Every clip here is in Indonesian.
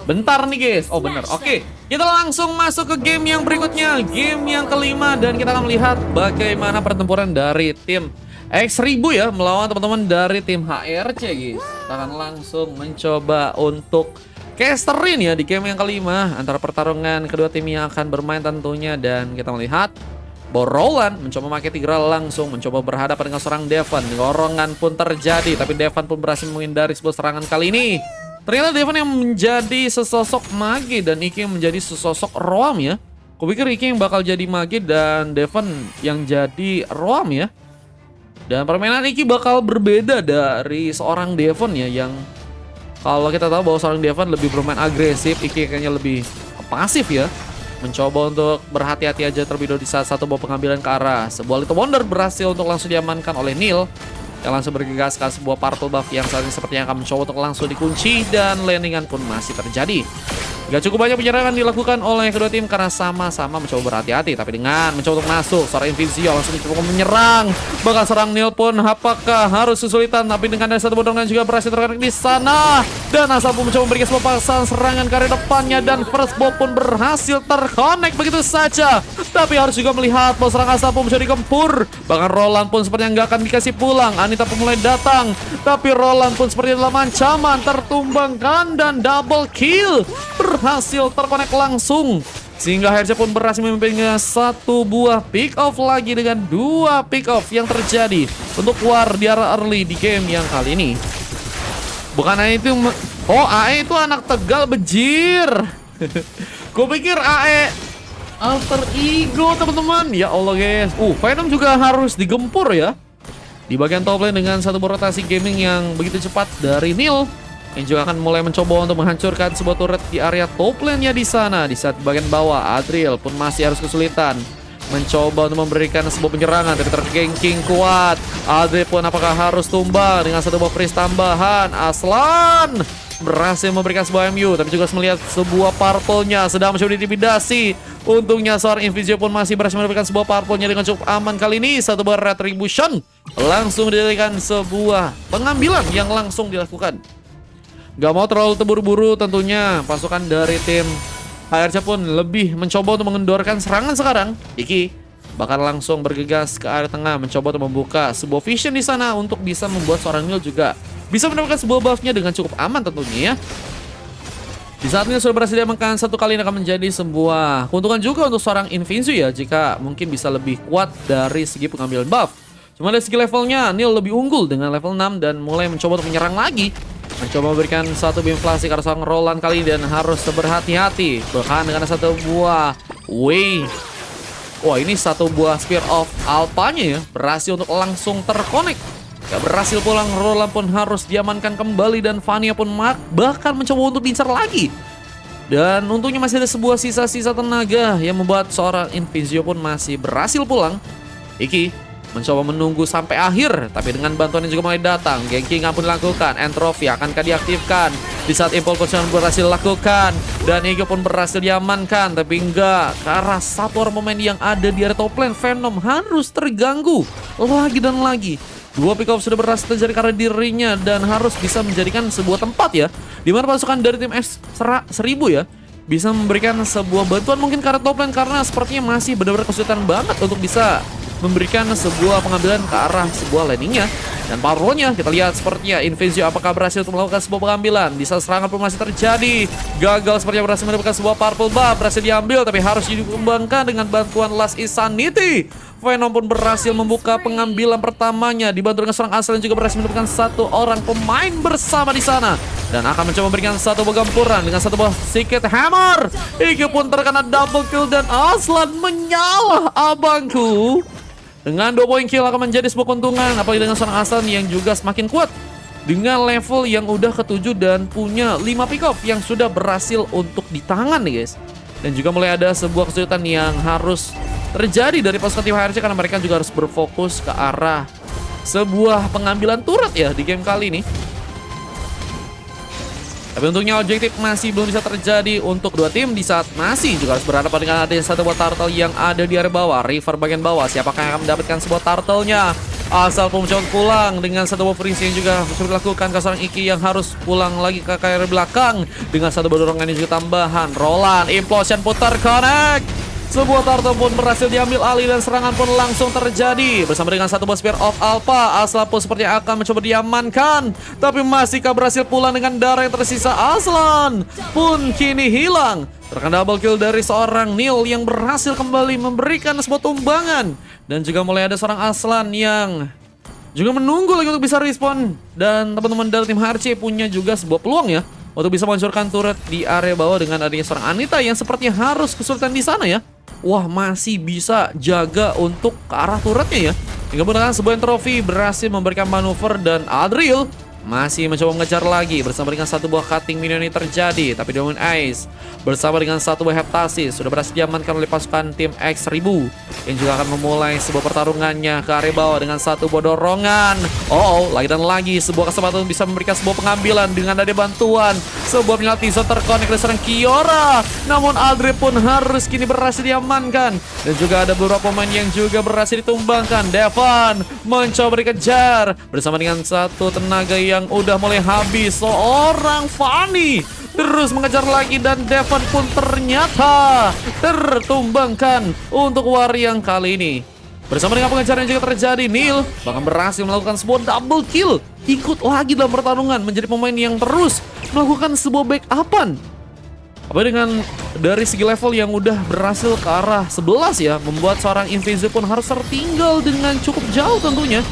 Bentar nih guys. Oh bener. Oke. Kita langsung masuk ke game yang berikutnya. Game yang kelima. Dan kita akan melihat bagaimana pertempuran dari tim X1000 ya. Melawan teman-teman dari tim HRC guys. Kita akan langsung mencoba untuk casterin ya di game yang kelima. Antara pertarungan kedua tim yang akan bermain tentunya. Dan kita melihat Roland mencoba pakai Tigra langsung mencoba berhadapan dengan seorang Devon. Gorongan pun terjadi, tapi Devon pun berhasil menghindari sebuah serangan kali ini. Ternyata Devon yang menjadi sesosok mage dan Iki yang menjadi sesosok roam ya. Kupikir Iki yang bakal jadi mage dan Devon yang jadi roam ya. Dan permainan Iki bakal berbeda dari seorang Devon ya, yang kalau kita tahu bahwa seorang Devon lebih bermain agresif, Iki kayaknya lebih pasif ya. Mencoba untuk berhati-hati aja terlebih dahulu di saat satu buah pengambilan ke arah sebuah Little Wonder berhasil untuk langsung diamankan oleh Neil, yang langsung bergegas ke sebuah Purple Buff yang saat ini sepertinya akan mencoba untuk langsung dikunci, dan landingan pun masih terjadi. Gak cukup banyak penyerangan dilakukan oleh kedua tim karena sama-sama mencoba berhati-hati, tapi dengan mencoba untuk masuk seorang Invisio langsung mencoba menyerang. Bahkan serang Neil pun apakah harus kesulitan, tapi dengan ada satu bodongan juga berhasil terkena di sana. Dan Asal pun mencoba memberikan sebuah pasangan serangan ke arah depannya, dan First Blow pun berhasil terconnect begitu saja. Tapi harus juga melihat bahwa serang Asal pun mencoba digempur. Bahkan Roland pun sepertinya nggak akan dikasih pulang. Anita pun mulai datang, tapi Roland pun seperti dalam ancaman tertumbangkan dan double kill berhasil terkonek langsung, sehingga HRC pun berhasil memimpinnya satu buah pick off lagi dengan dua pick off yang terjadi untuk war di arah early di game yang kali ini. Bukan hanya itu, oh AE itu anak Tegal bejir. Gue pikir AE alter ego teman-teman. Ya Allah guys, Venom juga harus digempur ya di bagian top lane dengan satu rotasi gaming yang begitu cepat dari Neil, yang juga akan mulai mencoba untuk menghancurkan sebuah turret di area top lane-nya di sana. Di saat bagian bawah, Adriel pun masih harus kesulitan mencoba untuk memberikan sebuah penyerangan, tapi tergengking kuat. Adriel pun apakah harus tumbang dengan satu buah freeze tambahan. Aslan berhasil memberikan sebuah MU, tapi juga melihat sebuah purple-nya sedang mencoba diintimidasi. Untungnya seorang Invisio pun masih berhasil memberikan sebuah purple-nya dengan cukup aman kali ini. Satu buah retribution langsung didirikan sebuah pengambilan yang langsung dilakukan. Gak mau terlalu terburu-buru tentunya, pasukan dari tim HRC pun lebih mencoba untuk mengendorkan serangan sekarang. Iki bakal langsung bergegas ke area tengah, mencoba untuk membuka sebuah vision di sana untuk bisa membuat seorang Neil juga bisa mendapatkan sebuah buffnya dengan cukup aman tentunya ya. Di saat ini sudah berhasil diamankan satu kali, ini akan menjadi sebuah keuntungan juga untuk seorang Invincible ya, jika mungkin bisa lebih kuat dari segi pengambilan buff. Cuma dari segi levelnya Neil lebih unggul dengan level 6 dan mulai mencoba untuk menyerang lagi. Mencoba memberikan satu beam flasi ke arah seorang Roland kali ini, dan harus berhati-hati. Bahkan dengan satu buah wah ini satu buah Spear of Alpha-nya ya berhasil untuk langsung terkonek. Gak berhasil pulang, Roland pun harus diamankan kembali, dan Vania pun bahkan mencoba untuk diincar lagi. Dan untungnya masih ada sebuah sisa-sisa tenaga yang membuat seorang Invisio pun masih berhasil pulang. Iki mencoba menunggu sampai akhir, tapi dengan bantuan yang juga mulai datang, ganking pun dilakukan. Entropy akankah diaktifkan di saat impulse position berhasil dilakukan, dan Ego pun berhasil diamankan, tapi enggak, karena satu ornament yang ada di area top lane Venom harus terganggu lagi dan lagi. Dua pick off sudah berhasil terjadi karena dirinya, dan harus bisa menjadikan sebuah tempat ya, dimana pasukan dari tim X1000 ya bisa memberikan sebuah bantuan mungkin ke arah top lane, karena sepertinya masih benar-benar kesulitan banget untuk bisa memberikan sebuah pengambilan ke arah sebuah landingnya. Dan powernya kita lihat sepertinya Invisio apakah berhasil untuk melakukan sebuah pengambilan. Di saat serangan pun masih terjadi, gagal sepertinya berhasil mendapatkan sebuah purple buff, berhasil diambil tapi harus dikembangkan dengan bantuan Last Insanity. Venom pun berhasil membuka pengambilan pertamanya, dibantu dengan seorang Aslan juga berhasil mendapatkan satu orang pemain bersama di sana, dan akan mencoba memberikan satu buah gempuran dengan satu buah Secret Hammer. Iki pun terkena double kill, dan Aslan menyala abangku. Dengan 2 poin kill akan menjadi sebuah keuntungan, apalagi dengan seorang Aslan yang juga semakin kuat dengan level yang udah ke-7 dan punya 5 pick off yang sudah berhasil untuk di tangan nih guys. Dan juga mulai ada sebuah kesulitan yang harus terjadi dari pasukan tim HRC, karena mereka juga harus berfokus ke arah sebuah pengambilan turret ya di game kali ini. Tapi untungnya objektif masih belum bisa terjadi untuk dua tim, di saat masih juga harus berhadapan dengan ada satu buah turtle yang ada di area bawah, river bagian bawah. Siapakah yang akan mendapatkan sebuah turtle-nya? Asal pun mencoba pulang dengan satu buah freeze yang juga mencoba dilakukan ke seorang Iki yang harus pulang lagi ke kiri belakang dengan satu dorongan yang juga tambahan. Roland, implosion putar connect. Sebuah turtle pun berhasil diambil alih dan serangan pun langsung terjadi bersama dengan satu buah Spear of Alpha. Aslan pun sepertinya akan mencoba diamankan, tapi masihkah berhasil pulang dengan darah yang tersisa. Aslan pun kini hilang. Terkena double kill dari seorang Neil yang berhasil kembali memberikan sebuah tumbangan. Dan juga mulai ada seorang Aslan yang juga menunggu lagi untuk bisa respon. Dan teman-teman dari tim HRC punya juga sebuah peluang ya untuk bisa menghancurkan turret di area bawah dengan adanya seorang Anita yang sepertinya harus kesulitan di sana ya. Wah, masih bisa jaga untuk ke arah turretnya ya. Hingga menggunakan sebuah trofi berhasil memberikan manuver dan Adriel masih mencoba mengejar lagi bersama dengan satu buah cutting minion ini terjadi. Tapi Diamond Eyes bersama dengan satu buah Heptasis sudah berhasil diamankan oleh pasukan tim X1000 yang juga akan memulai sebuah pertarungannya ke area bawah dengan satu buah dorongan. Lagi dan lagi sebuah kesempatan bisa memberikan sebuah pengambilan dengan ada bantuan sebuah penalti zone terkonek dari seorang Kiora. Namun Aldre pun harus kini berhasil diamankan dan juga ada beberapa pemain yang juga berhasil ditumbangkan. Devan mencoba dikejar bersama dengan satu tenaga yang udah mulai habis. Seorang Fanny terus mengejar lagi dan Devan pun ternyata tertumbangkan untuk war yang kali ini. Bersama dengan pengejaran yang juga terjadi, Neil bahkan berhasil melakukan sebuah double kill. Ikut lagi dalam pertarungan menjadi pemain yang terus melakukan sebuah backupan. Apa dengan dari segi level yang udah berhasil ke arah 11 ya, membuat seorang Invisible pun harus tertinggal dengan cukup jauh tentunya.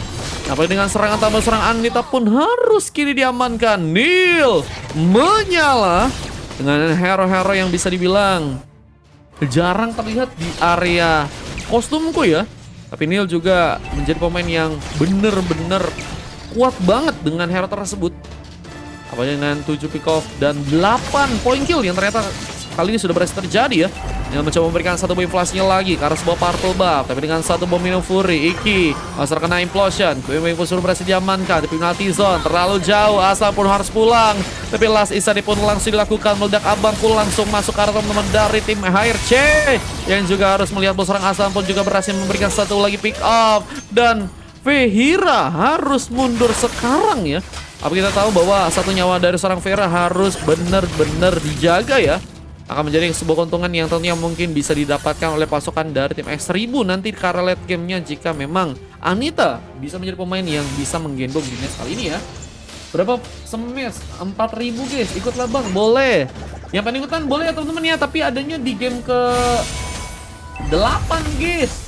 Apalagi dengan serangan tambah seorang Anita pun harus kini diamankan. Neil menyala dengan hero-hero yang bisa dibilang jarang terlihat di area kostumku ya. Tapi Neil juga menjadi pemain yang bener-bener kuat banget dengan hero tersebut. Apalagi dengan 7 pick off dan 8 point kill yang ternyata kali ini sudah berhasil terjadi ya. Dengan mencoba memberikan satu bom inflasinya lagi karena sebuah purple buff. Tapi dengan satu bom minum fury, Iki asal kena implosion. Bom sudah berhasil diamankan. Tapi penalti zone terlalu jauh, asal pun harus pulang. Tapi last Isari pun langsung dilakukan. Meledak abang pun langsung masuk ke arah teman-teman dari tim HRC. Yang juga harus melihat bahwa seorang Aslan pun juga berhasil memberikan satu lagi pick off. Dan Vehira harus mundur sekarang ya. Apa kita tahu bahwa satu nyawa dari seorang Vera harus benar-benar dijaga ya. Akan menjadi sebuah keuntungan yang tentunya mungkin bisa didapatkan oleh pasukan dari tim X1000 nanti ke arah late game-nya jika memang Anita bisa menjadi pemain yang bisa menggendong di match kali ini ya. Berapa smash? 4.000 guys, ikutlah bang, boleh. Yang pengen ikutan boleh ya teman-teman ya, tapi adanya di game ke 8 guys.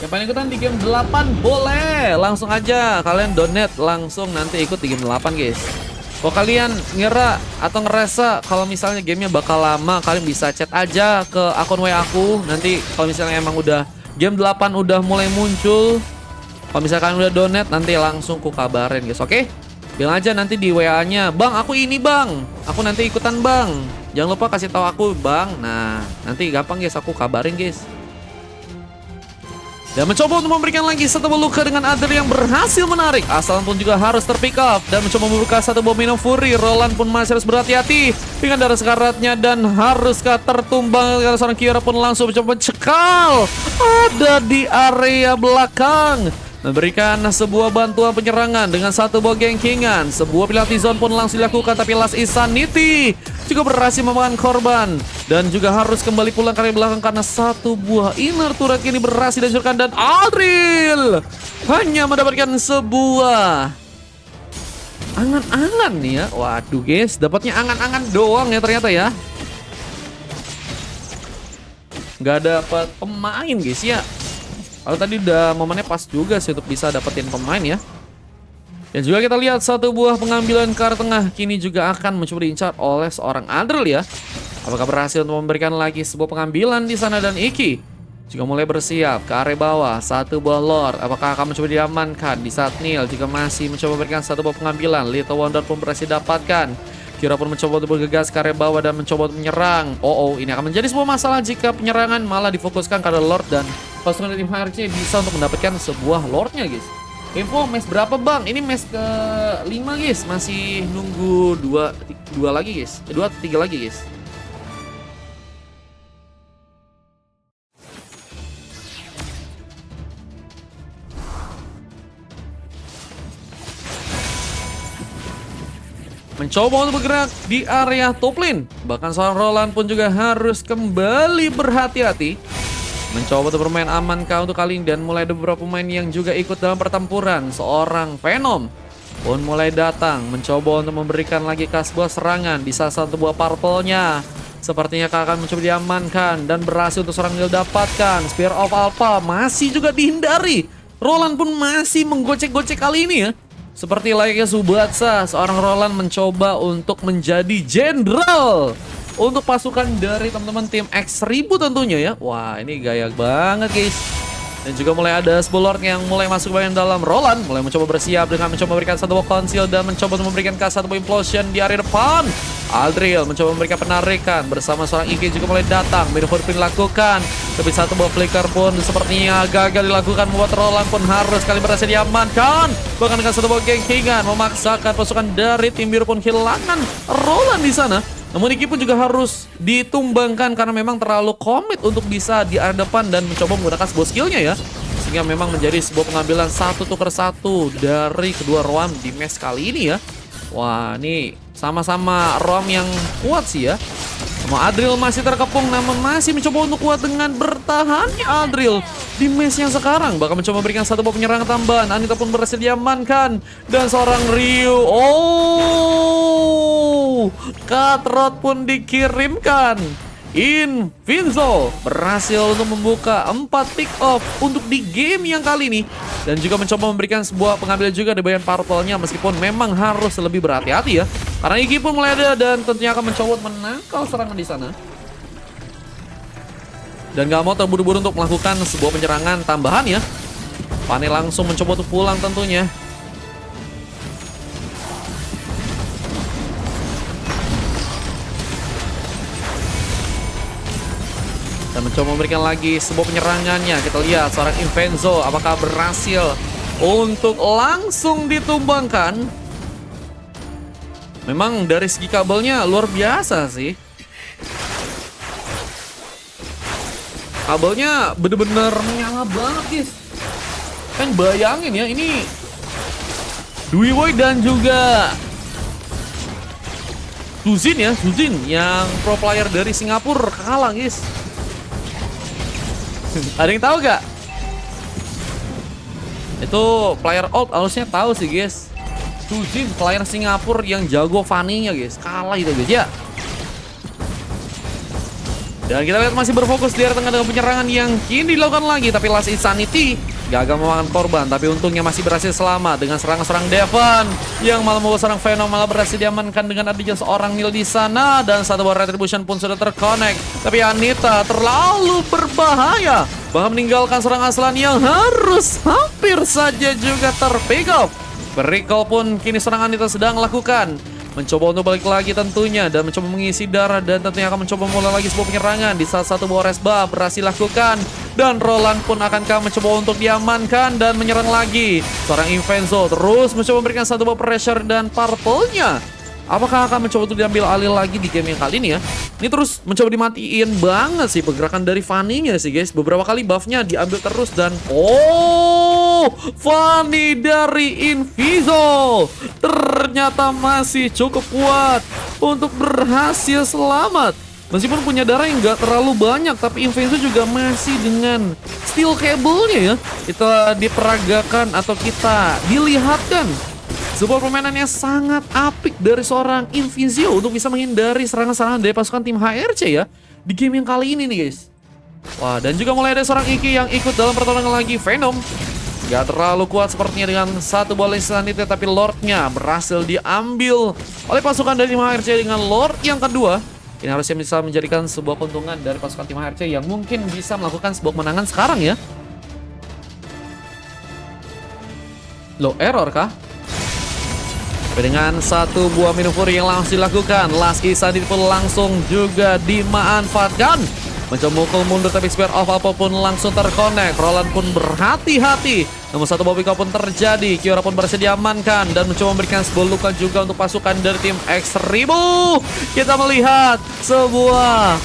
Yang pengen ikutan di game 8 boleh, langsung aja kalian donate langsung nanti ikut di game 8 guys. Kalau kalian ngira atau ngerasa kalau misalnya gamenya bakal lama, kalian bisa chat aja ke akun WA aku. Nanti kalau misalnya emang udah game 8 udah mulai muncul, kalau misalkan udah donate nanti langsung ku kabarin guys, oke? Bilang aja nanti di WA-nya, bang aku ini bang, aku nanti ikutan bang. Jangan lupa kasih tahu aku bang. Nah nanti gampang guys, aku kabarin guys. Dan mencoba untuk memberikan lagi satu luka dengan Adel yang berhasil menarik. Aslan pun juga harus terpick up dan mencoba membuka satu bom minum fury. Roland pun masih harus berhati-hati dengan darah sekaratnya dan haruskah tertumbang karena seorang Kiora pun langsung mencoba mencekal. Ada di area belakang. Memberikan sebuah bantuan penyerangan dengan satu buah gengkingan. Sebuah penalty zone pun langsung dilakukan, tapi Last Insanity juga berhasil memakan korban. Dan juga harus kembali pulang ke belakang karena satu buah inner turret ini berhasil dihancurkan. Dan Adriel hanya mendapatkan sebuah angan-angan nih ya. Waduh guys, dapatnya angan-angan doang ya ternyata ya. Nggak dapat pemain guys ya. Kalau tadi udah momennya pas juga sih untuk bisa dapetin pemain ya. Dan juga kita lihat satu buah pengambilan ke arah tengah kini juga akan mencoba diincar oleh seorang Adriel ya. Apakah berhasil untuk memberikan lagi sebuah pengambilan di sana dan Iki juga mulai bersiap ke area bawah. Satu buah Lord, apakah akan mencoba diamankan di saat Neil juga masih mencoba memberikan satu buah pengambilan. Little Wonder pun berhasil dapatkan. Kira pun mencoba untuk bergegas ke area bawah dan mencoba untuk menyerang. Ini akan menjadi sebuah masalah jika penyerangan malah difokuskan kepada Lord dan pasukan dari tim HRC bisa untuk mendapatkan sebuah Lordnya guys. Info match berapa bang? Ini match ke 5 guys. Masih nunggu 2 lagi guys. 2 atau 3 lagi guys. mencoba untuk bergerak di area top lane. Bahkan seorang Roland pun juga harus kembali berhati-hati. Mencoba untuk bermain amankah untuk kali ini, dan mulai ada beberapa pemain yang juga ikut dalam pertempuran. Seorang Venom pun mulai datang, mencoba untuk memberikan lagi sebuah serangan di salah satu buah purple-nya. Sepertinya akan mencoba diamankan dan berhasil untuk seorang Neil dapatkan. Spear of Alpha masih juga dihindari. Roland pun masih menggocek-gocek kali ini ya. Seperti layaknya Subatsa, seorang Roland mencoba untuk menjadi jenderal untuk pasukan dari teman-teman tim X1000 tentunya ya. Wah, ini gaya banget guys. Dan juga mulai ada Lord yang mulai masuk bagian dalam. Roland mulai mencoba bersiap dengan mencoba memberikan satu buah conceal dan mencoba memberikan satu buah implosion di area depan. Aldril mencoba memberikan penarikan bersama seorang Iki juga mulai datang. Mirror pun dilakukan, tapi satu buah flicker pun sepertinya gagal dilakukan, membuat Roland pun harus kali berhasil diamankan. Bahkan dengan satu buah gengkingan memaksakan pasukan dari tim biru pun kehilangan Roland di sana. Namun Iki pun juga harus ditumbangkan karena memang terlalu komit untuk bisa di area depan dan mencoba menggunakan sebuah skillnya ya. Sehingga memang menjadi sebuah pengambilan 1-1 dari kedua Roam di match kali ini ya. Wah, ini sama-sama Roam yang kuat sih ya. Sama Adril masih terkepung namun masih mencoba untuk kuat dengan bertahannya Adril di match yang sekarang. Bahkan mencoba memberikan satu buah penyerangan tambahan. Anita pun berhasil diamankan. Dan seorang Ryu, Cutthroat pun dikirimkan. Invinzo berhasil untuk membuka 4 pick off untuk di game yang kali ini. Dan juga mencoba memberikan sebuah pengambilan juga di bagian purple-nya, meskipun memang harus lebih berhati-hati ya. Karena Iki pun mulai ada dan tentunya akan mencoba menangkal serangan di sana. Dan gak mau terburu-buru untuk melakukan sebuah penyerangan tambahan ya. Fanny langsung mencoba untuk pulang tentunya. Dan mencoba memberikan lagi sebuah penyerangannya. Kita lihat seorang Invenzo apakah berhasil untuk langsung ditumbangkan. Memang dari segi kabelnya luar biasa sih. Kabelnya bener-bener menyala banget guys. Kan bayangin ya, ini Dwi Boy dan juga Suzin ya, Suzin yang pro player dari Singapura kalah guys. Ada yang tahu gak? Itu player old harusnya tahu sih guys. Suzin player Singapura yang jago Fanny-nya guys, kalah itu guys ya. Dan kita lihat masih berfokus di area tengah dengan penyerangan yang kini dilakukan lagi, tapi Last Insanity gagal memakan korban, tapi untungnya masih berhasil selamat dengan serangan-serang Devon yang malah membawa seorang Venom malah berhasil diamankan dengan adanya seorang Neil di sana, dan satu buah Retribution pun sudah terconnect. Tapi Anita terlalu berbahaya, bahkan meninggalkan seorang Aslan yang harus hampir saja juga terpick off. Recall pun kini seorang Anita sedang lakukan, mencoba untuk balik lagi tentunya dan mencoba mengisi darah, dan tentunya akan mencoba mulai lagi sebuah penyerangan di salah satu buah resba berhasil lakukan, dan Roland pun akankah mencoba untuk diamankan dan menyerang lagi. Seorang Invenzo terus mencoba memberikan satu buah pressure dan purple-nya. Apakah akan mencoba untuk diambil alih lagi di game yang kali ini ya? Ini terus mencoba dimatiin banget sih pergerakan dari Fanny-nya sih guys. Beberapa kali buff-nya diambil terus dan Fanny dari Inviso ternyata masih cukup kuat untuk berhasil selamat. Meskipun punya darah yang gak terlalu banyak, tapi Inviso juga masih dengan steel cable-nya ya. Kita diperagakan atau kita dilihatkan sebuah permainan yang sangat apik dari seorang Invisio untuk bisa menghindari serangan-serangan dari pasukan tim HRC ya di game yang kali ini nih guys. Wah, dan juga mulai ada seorang Iki yang ikut dalam pertolongan lagi. Venom gak terlalu kuat sepertinya dengan satu bola insanity, tapi Lordnya berhasil diambil oleh pasukan dari tim HRC dengan Lord yang kedua. Ini harusnya bisa menjadikan sebuah keuntungan dari pasukan tim HRC yang mungkin bisa melakukan sebuah kemenangan sekarang ya. Low error kah? Dengan satu buah maneuver yang langsung dilakukan, Last Insanity pun langsung juga dimanfaatkan. Mencoba mukul mundur tapi Spear of Alpha pun langsung terconnect. Roland pun berhati-hati. Namun satu buah pick up pun terjadi. Kiora pun berhasil diamankan dan mencoba memberikan sebuah luka juga untuk pasukan dari tim X1000. Kita melihat sebuah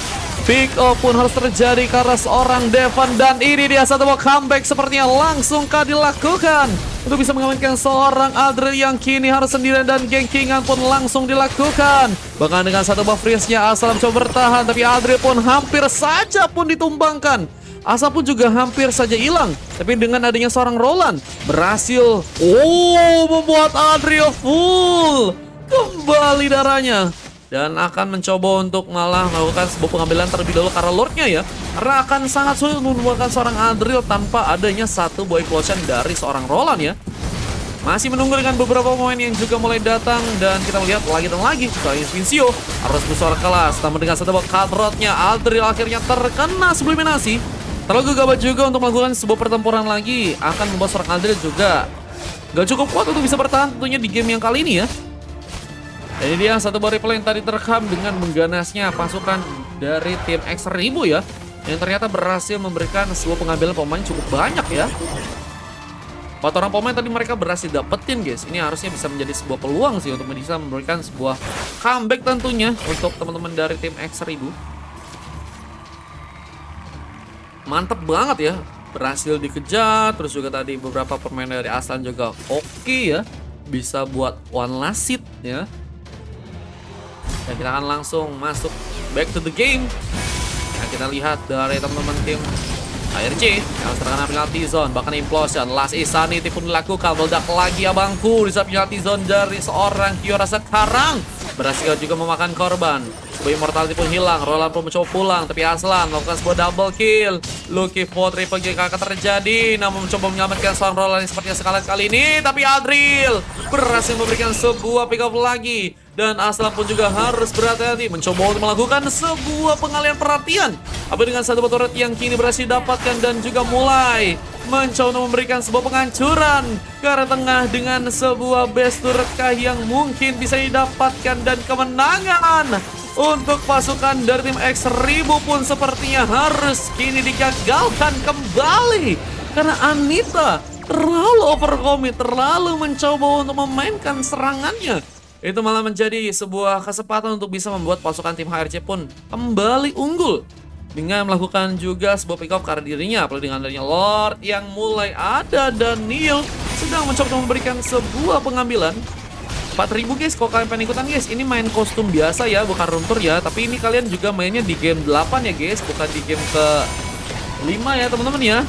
Pick up pun harus terjadi karena seorang Devan. Dan ini dia satu buah comeback sepertinya langsung dilakukan untuk bisa mengamankan seorang Adriel yang kini harus sendirian, dan gengkingan pun langsung dilakukan. Bahkan dengan satu buah freeze-nya Asal mencoba bertahan, tapi Adriel pun hampir saja pun ditumbangkan. Asal pun juga hampir saja hilang, tapi dengan adanya seorang Roland berhasil membuat Adriel full kembali darahnya. Dan akan mencoba untuk malah melakukan sebuah pengambilan terlebih dahulu karena Lordnya ya. Karena akan sangat sulit membuatkan seorang Adriel tanpa adanya satu buah implosion dari seorang Roland ya. Masih menunggu dengan beberapa pemain yang juga mulai datang. Dan kita melihat lagi dan lagi soal Invincible harus bersuara kelas. Namun dengan satu buah cut rod-nya Adriel akhirnya terkena subliminasi. Terlalu gawat juga untuk melakukan sebuah pertempuran lagi. Akan membuat seorang Adriel juga gak cukup kuat untuk bisa bertahan tentunya di game yang kali ini ya. Ini dia satu buah replay yang tadi terekam dengan mengganasnya pasukan dari tim X1000 ya, yang ternyata berhasil memberikan sebuah pengambilan pemain cukup banyak ya. 4 orang pemain tadi mereka berhasil dapetin guys. Ini harusnya bisa menjadi sebuah peluang sih untuk bisa memberikan sebuah comeback tentunya untuk teman-teman dari tim X1000. Mantep banget ya, berhasil dikejar. Terus juga tadi beberapa pemain dari Aslan juga oke ya, bisa buat one last hit ya. Dan kita akan langsung masuk back to the game. Nah, kita lihat dari teman-teman tim ARC yang terkena penalty zone, bahkan implosion. Last Insanity pun dilakukan, meledak lagi abangku di saat penalty zone dari seorang Kiora sekarang. Berhasil juga memakan korban. Sebuah immortality pun hilang, Roland pun mencoba pulang, tapi Aslan melakukan sebuah double kill. Lucky for triple kill akan terjadi, namun mencoba menyelamatkan seorang Roland yang sepertinya sekali kali ini. Tapi Adriel berhasil memberikan sebuah pick up lagi. Dan Aslan pun juga harus berhati-hati mencoba untuk melakukan sebuah pengalihan perhatian. Tapi dengan satu turret yang kini berhasil dapatkan dan juga mulai mencoba memberikan sebuah penghancuran ke arah tengah dengan sebuah base turretkah yang mungkin bisa didapatkan, dan kemenangan untuk pasukan dari tim X1000 pun sepertinya harus kini digagalkan kembali karena Anita terlalu overcommit, terlalu mencoba untuk memainkan serangannya. Itu malah menjadi sebuah kesempatan untuk bisa membuat pasukan tim HRC pun kembali unggul dengan melakukan juga sebuah pick up karena dirinya, apalagi dengan adanya Lord yang mulai ada, dan Neil sedang mencoba memberikan sebuah pengambilan. 4000 guys, kalau kalian pengen ikutan guys, ini main kostum biasa ya, bukan room tour ya, tapi ini kalian juga mainnya di game 8 ya guys, bukan di game ke 5 ya teman-teman ya.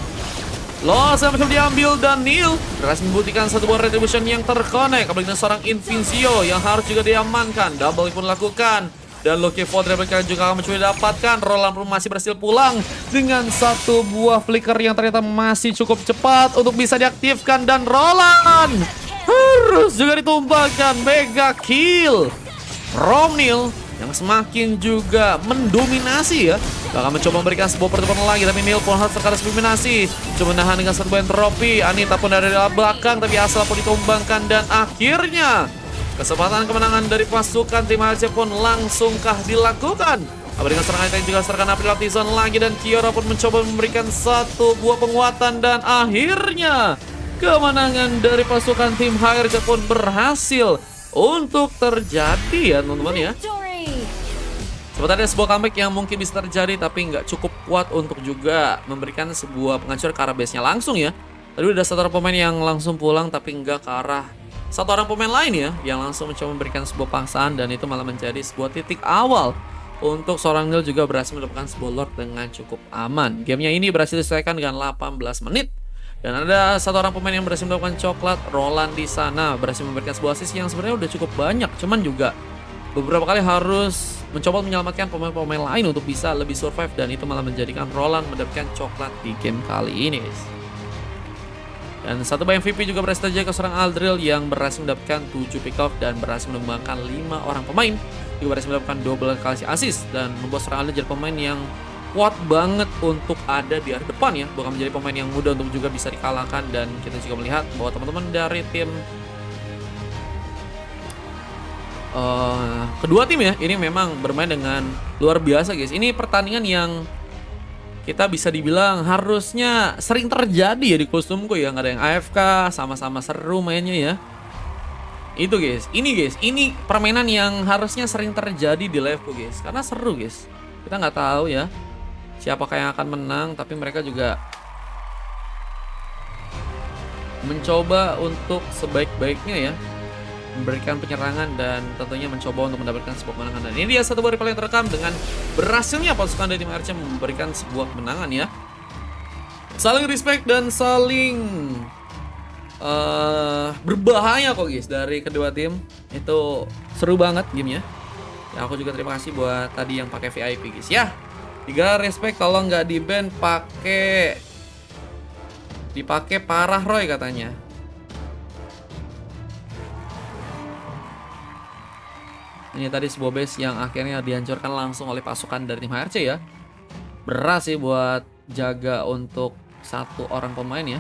Loh, saya mencoba diambil, dan Neil berhasil membuktikan satu buah retribution yang terkonek. Apalagi dengan seorang Invincible yang harus juga diamankan. Double pun dilakukan. Dan Lucky for mereka juga akan mencoba didapatkan. Roland pun masih berhasil pulang dengan satu buah flicker yang ternyata masih cukup cepat untuk bisa diaktifkan. Dan Roland harus juga ditumbangkan. Mega kill from Neil yang semakin juga mendominasi ya. Akan mencoba memberikan sebuah pertemuan lagi, tapi Neil pun harus terkena dominasi. Coba menahan dengan serbu entropi. Anita pun dari belakang, tapi Asal pun ditumbangkan. Dan akhirnya kesempatan kemenangan dari pasukan tim HC pun langsungkah dilakukan. Apa dengan serangan yang juga terkena penalty zone lagi, dan Kiora pun mencoba memberikan satu buah penguatan. Dan akhirnya kemenangan dari pasukan tim HRC pun berhasil untuk terjadi ya teman-teman ya. Sebenarnya ada sebuah comeback yang mungkin bisa terjadi, tapi nggak cukup kuat untuk juga memberikan sebuah penghancur ke arah base-nya langsung ya. Tadi udah satu orang pemain yang langsung pulang, tapi nggak ke arah satu orang pemain lain ya, yang langsung mencoba memberikan sebuah paksaan, dan itu malah menjadi sebuah titik awal untuk seorang Neil juga berhasil mendapatkan sebuah Lord dengan cukup aman. Gamenya ini berhasil diselesaikan dengan 18 menit. Dan ada satu orang pemain yang berhasil mendapatkan coklat, Roland di sana berhasil memberikan sebuah assist yang sebenarnya udah cukup banyak, cuman juga beberapa kali harus mencoba menyelamatkan pemain-pemain lain untuk bisa lebih survive, dan itu malah menjadikan Roland mendapatkan coklat di game kali ini guys. Dan satu MVP juga berhasil terjadi ke seorang Adriel yang berhasil mendapatkan 7 pick off dan berhasil menumbangkan 5 orang pemain. Juga berhasil mendapatkan double kali assist dan membuat seorang Adriel jadi pemain yang kuat banget untuk ada di area depan ya, bukan menjadi pemain yang mudah untuk juga bisa dikalahkan. Dan kita juga melihat bahwa teman-teman dari tim kedua tim ya, ini memang bermain dengan luar biasa guys. Ini pertandingan yang kita bisa dibilang harusnya sering terjadi ya di kostumku ya, nggak ada yang AFK, sama-sama seru mainnya ya. Itu guys, ini permainan yang harusnya sering terjadi di liveku guys, karena seru guys. Kita nggak tahu ya siapakah yang akan menang, tapi mereka juga mencoba untuk sebaik-baiknya ya memberikan penyerangan dan tentunya mencoba untuk mendapatkan sebuah kemenangan. Dan ini dia satu baris paling terekam dengan berhasilnya pasukan dari tim ARC memberikan sebuah kemenangan ya. Saling respect dan saling berbahaya kok guys dari kedua tim. Itu seru banget gamenya. Ya, aku juga terima kasih buat tadi yang pakai VIP guys ya. 3 respect, kalau nggak di ban dipakai parah Roy katanya. Ini tadi sebuah base yang akhirnya dihancurkan langsung oleh pasukan dari tim HRC ya. Berat sih buat jaga untuk satu orang pemain ya.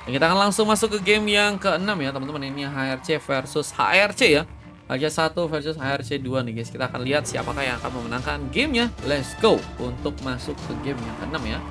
Dan kita akan langsung masuk ke game yang ke-6 ya teman-teman. Ini HRC versus HRC ya. HRC 1 versus HRC 2 nih guys. Kita akan lihat siapakah yang akan memenangkan gamenya. Let's go untuk masuk ke game yang ke-6 ya.